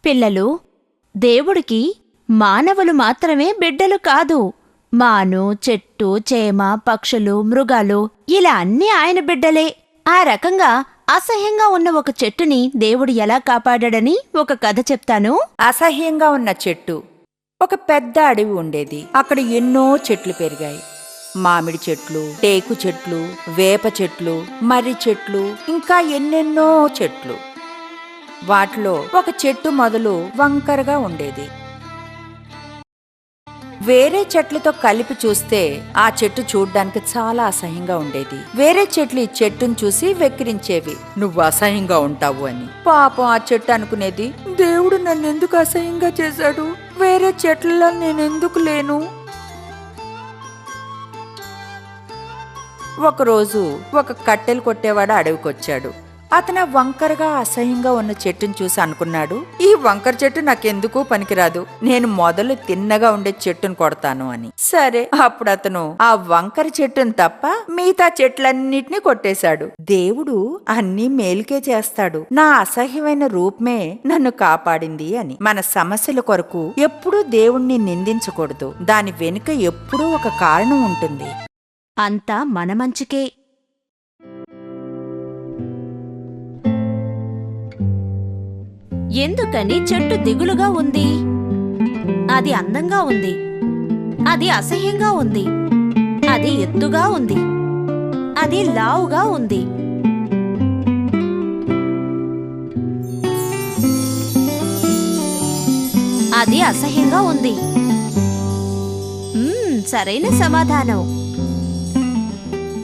పిల్లలు, దేవుడికి మానవులు మాత్రమే బిడ్డలు కాదు. మాను, చెట్టు, చేమ, పక్షులు, మృగాలు ఇలా అన్నీ ఆయన బిడ్డలే. ఆ రకంగా అసహ్యంగా ఉన్న ఒక చెట్టుని దేవుడు ఎలా కాపాడాడని ఒక కథ చెప్తాను. అసహ్యంగా ఉన్న చెట్టు. ఒక పెద్ద అడవి ఉండేది. అక్కడ ఎన్నో చెట్లు పెరిగాయి. మామిడి చెట్లు, టేకు చెట్లు, వేప చెట్లు, మర్రి చెట్లు, ఇంకా ఎన్నెన్నో చెట్లు. వాటిలో ఒక చెట్టు మొదలు వంకరగా ఉండేది. వేరే చెట్లతో కలిపి చూస్తే ఆ చెట్టు చూడ్డానికి చాలా అసహ్యంగా ఉండేది. వేరే చెట్లు ఈ చెట్టును చూసి వెక్కిరించేవి, నువ్వు అసహ్యంగా ఉంటావు అని. పాపం ఆ చెట్టు అనుకునేది, దేవుడు నన్నెందుకు అసహ్యంగా చేశాడు? వేరే చెట్లలో నేనెందుకు లేను? ఒకరోజు ఒక కట్టెలు కొట్టేవాడు అడవికొచ్చాడు. అతను వంకరగా అసహ్యంగా ఉన్న చెట్టును చూసి అనుకున్నాడు, ఈ వంకర చెట్టు నాకెందుకు పనికిరాదు, నేను మొదలు తిన్నగా ఉండే చెట్టును కొడతాను అని. సరే, అప్పుడు అతను ఆ వంకర చెట్టును తప్ప మిగతా చెట్లన్నిటినీ కొట్టేశాడు. దేవుడు అన్నీ మేలుకే చేస్తాడు, నా అసహ్యమైన రూపమే నన్ను కాపాడింది అని. మన సమస్యల కొరకు ఎప్పుడూ దేవుణ్ణి నిందించకూడదు. దాని వెనుక ఎప్పుడూ ఒక కారణం ఉంటుంది. అంతా మన మంచికే. ఎందుకని చెట్టు దిగులుగా ఉంది? అది అందంగా ఉంది, అది అసహ్యంగా ఉంది, అది ఎత్తుగా ఉంది, అది లావుగా ఉంది. అది అసహ్యంగా ఉంది. సరైన సమాధానం.